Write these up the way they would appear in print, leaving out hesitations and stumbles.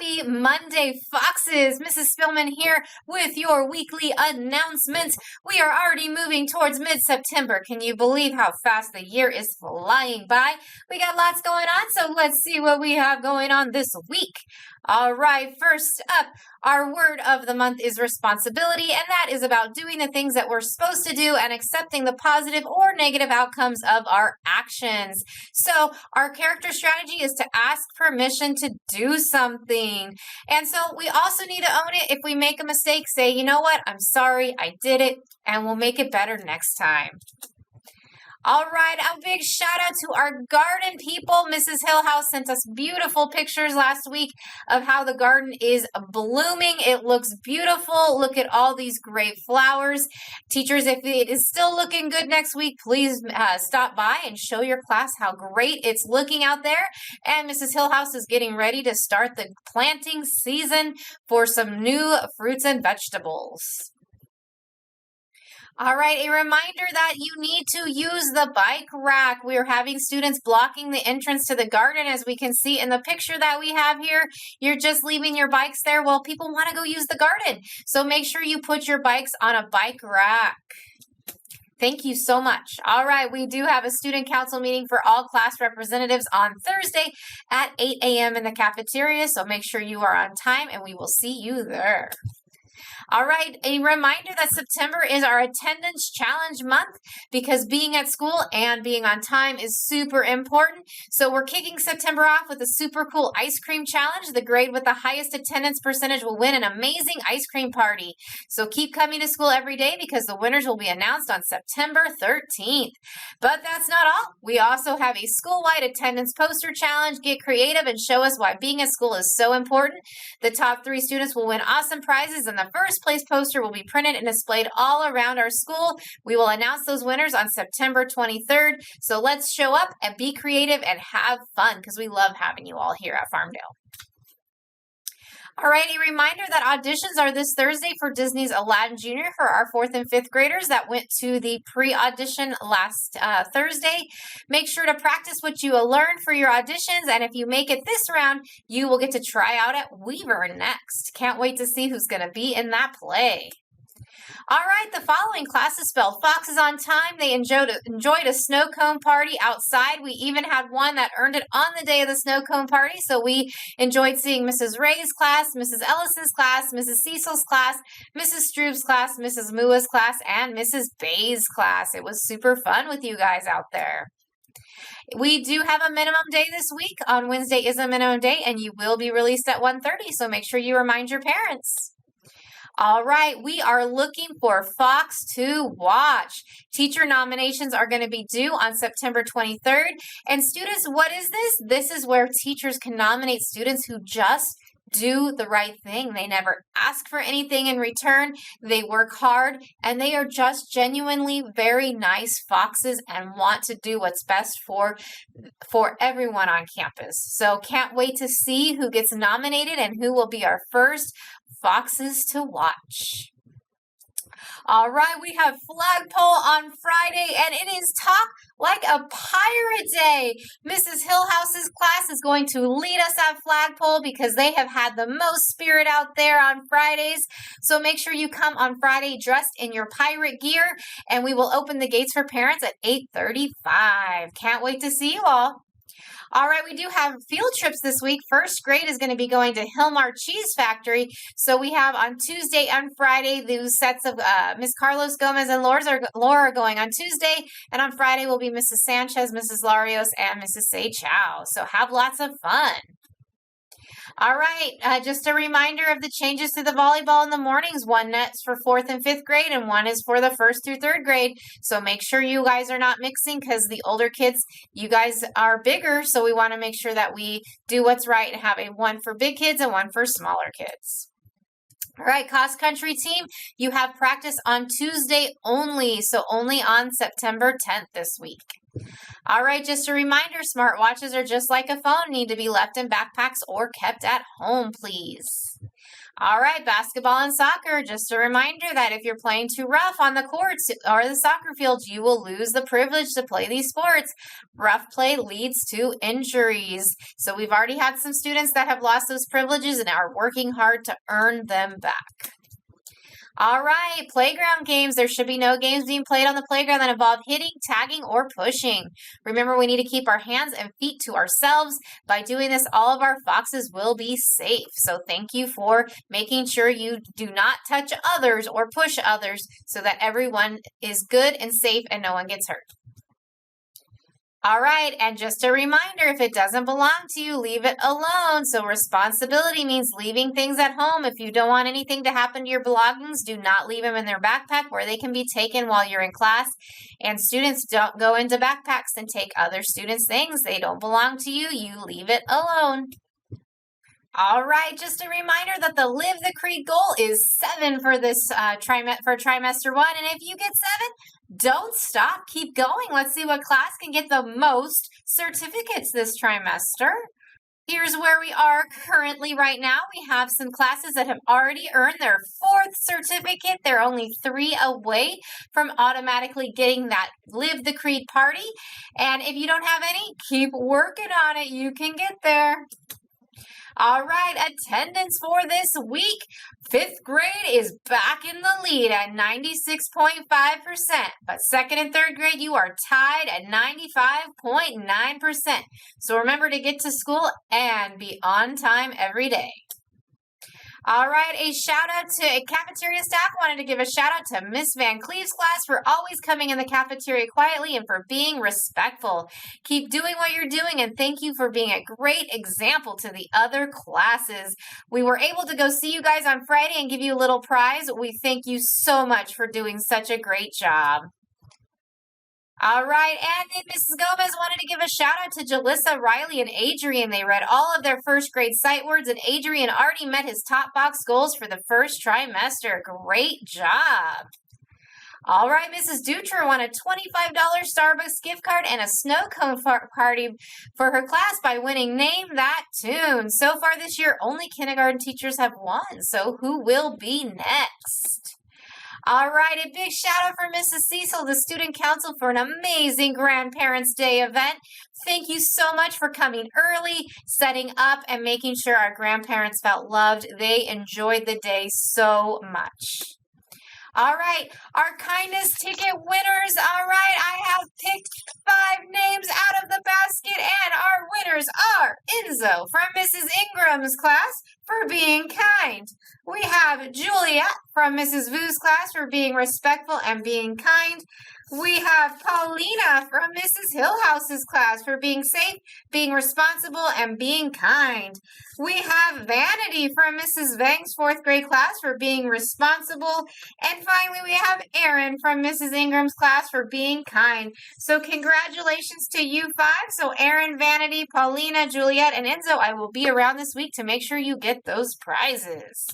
Happy Monday, Foxes! Mrs. Spillman here with your weekly announcements. We are already moving towards mid-September. Can you believe how fast the year is flying by? We got lots going on, so let's see what we have going on this week. All right, first up, our word of the month is responsibility, and that is about doing the things that we're supposed to do and accepting the positive or negative outcomes of our actions. So our character strategy is to ask permission to do something. And so we also need to own it. If we make a mistake, say, you know what, I'm sorry, I did it, and we'll make it better next time. All right, a big shout out to our garden people. Mrs. Hillhouse sent us beautiful pictures last week of how the garden is blooming. It looks beautiful. Look at all these great flowers. Teachers, if it is still looking good next week, please stop by and show your class how great it's looking out there. And Mrs. Hillhouse is getting ready to start the planting season for some new fruits and vegetables. All right, a reminder that you need to use the bike rack. We are having students blocking the entrance to the garden, as we can see in the picture that we have here. You're just leaving your bikes there. Well, people want to go use the garden. So make sure you put your bikes on a bike rack. Thank you so much. All right, we do have a student council meeting for all class representatives on Thursday at 8 a.m. in the cafeteria. So make sure you are on time and we will see you there. All right, a reminder that September is our attendance challenge month because being at school and being on time is super important. So we're kicking September off with a super cool ice cream challenge. The grade with the highest attendance percentage will win an amazing ice cream party. So keep coming to school every day because the winners will be announced on September 13th. But that's not all. We also have a school-wide attendance poster challenge. Get creative and show us why being at school is so important. The top 3 students will win awesome prizes, and the first place poster will be printed and displayed all around our school. We will announce those winners on September 23rd. So let's show up and be creative and have fun because we love having you all here at Farmdale. All right, a reminder that auditions are this Thursday for Disney's Aladdin Jr. for our 4th and 5th graders that went to the pre-audition last Thursday. Make sure to practice what you learned for your auditions, and if you make it this round, you will get to try out at Weaver next. Can't wait to see who's going to be in that play. All right, the following class is spelled Foxes on Time. They enjoyed a snow cone party outside. We even had one that earned it on the day of the snow cone party. So we enjoyed seeing Mrs. Ray's class, Mrs. Ellis's class, Mrs. Cecil's class, Mrs. Struve's class, Mrs. Mua's class, and Mrs. Bay's class. It was super fun with you guys out there. We do have a minimum day this week. On Wednesday is a minimum day, and you will be released at 1:30. So make sure you remind your parents. All right, we are looking for Fox to watch. Teacher nominations are going to be due on September 23rd. And students, what is this? This is where teachers can nominate students who just do the right thing. They never ask for anything in return. They work hard, and they are just genuinely very nice foxes and want to do what's best for everyone on campus. So can't wait to see who gets nominated and who will be our first Foxes to watch. All right, we have Flagpole on Friday, and it is Talk Like a Pirate Day. Mrs. Hillhouse's class is going to lead us at Flagpole because they have had the most spirit out there on Fridays. So make sure you come on Friday dressed in your pirate gear, and we will open the gates for parents at 8:35. Can't wait to see you all. All right, we do have field trips this week. First grade is going to be going to Hilmar Cheese Factory. So we have on Tuesday and Friday, those sets of Miss Carlos Gomez and Laura are going on Tuesday. And on Friday will be Mrs. Sanchez, Mrs. Larios, and Mrs. Say Chow. So have lots of fun. All right, just a reminder of the changes to the volleyball in the mornings. One net's for 4th and 5th grade, and one is for the 1st through 3rd grade. So make sure you guys are not mixing because the older kids, you guys are bigger. So we want to make sure that we do what's right and have one for big kids and one for smaller kids. All right, cross country team, you have practice on Tuesday only, so only on September 10th this week. All right, just a reminder, smartwatches are just like a phone, need to be left in backpacks or kept at home, please. All right, basketball and soccer. Just a reminder that if you're playing too rough on the courts or the soccer fields, you will lose the privilege to play these sports. Rough play leads to injuries. So we've already had some students that have lost those privileges and are working hard to earn them back. All right, playground games. There should be no games being played on the playground that involve hitting, tagging, or pushing. Remember, we need to keep our hands and feet to ourselves. By doing this, all of our foxes will be safe. So thank you for making sure you do not touch others or push others so that everyone is good and safe and no one gets hurt. All right, and just a reminder, if it doesn't belong to you, leave it alone. So responsibility means leaving things at home. If you don't want anything to happen to your belongings, do not leave them in their backpack where they can be taken while you're in class. And students, don't go into backpacks and take other students' things. They don't belong to you. You leave it alone. All right, just a reminder that the Live the Creed goal is 7 for this trimester 1. And if you get 7, don't stop. Keep going. Let's see what class can get the most certificates this trimester. Here's where we are currently right now. We have some classes that have already earned their 4th certificate. They're only 3 away from automatically getting that Live the Creed party. And if you don't have any, keep working on it. You can get there. All right, attendance for this week. 5th grade is back in the lead at 96.5%. But 2nd and 3rd grade, you are tied at 95.9%. So remember to get to school and be on time every day. All right, a shout out to cafeteria staff. Wanted to give a shout out to Miss Van Cleve's class for always coming in the cafeteria quietly and for being respectful. Keep doing what you're doing, and thank you for being a great example to the other classes. We were able to go see you guys on Friday and give you a little prize. We thank you so much for doing such a great job. All right, and then Mrs. Gomez wanted to give a shout out to Jalissa, Riley, and Adrian. They read all of their 1st grade sight words, and Adrian already met his top box goals for the 1st trimester. Great job. All right, Mrs. Dutra won a $25 Starbucks gift card and a snow cone party for her class by winning Name That Tune. So far this year, only kindergarten teachers have won, so who will be next? All right, a big shout out for Mrs. Cecil, the Student Council, for an amazing Grandparents' Day event. Thank you so much for coming early, setting up, and making sure our grandparents felt loved. They enjoyed the day so much. All right, our kindness ticket winners. All right, I have picked 5 names out of the basket, and our winners are Enzo from Mrs. Ingram's class for being kind. We have Julia from Mrs. Vu's class for being respectful and being kind. We have Paulina from Mrs. Hillhouse's class for being safe, being responsible, and being kind. We have Vanity from Mrs. Vang's 4th grade class for being responsible. And finally, we have Erin from Mrs. Ingram's class for being kind. So congratulations to you 5. So Erin, Vanity, Paulina, Juliet, and Enzo, I will be around this week to make sure you get those prizes.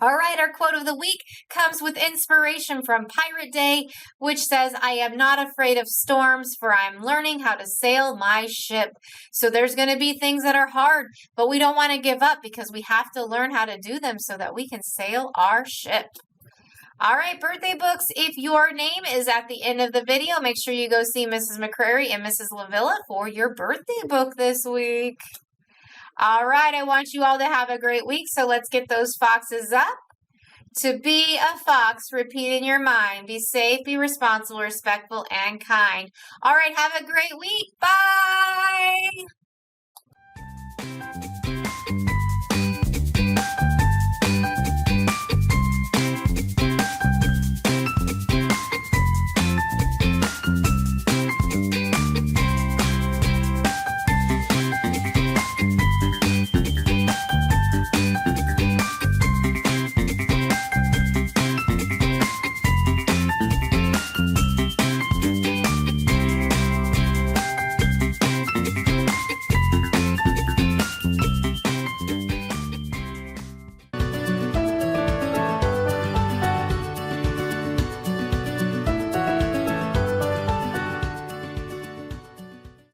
All right, our quote of the week comes with inspiration from Pirate Day, which says, "I am not afraid of storms, for I am learning how to sail my ship." So there's going to be things that are hard, but we don't want to give up because we have to learn how to do them so that we can sail our ship. All right, birthday books. If your name is at the end of the video, make sure you go see Mrs. McCrary and Mrs. Lavilla for your birthday book this week. All right, I want you all to have a great week, so let's get those foxes up. To be a fox, repeat in your mind. Be safe, be responsible, respectful, and kind. All right, have a great week. Bye!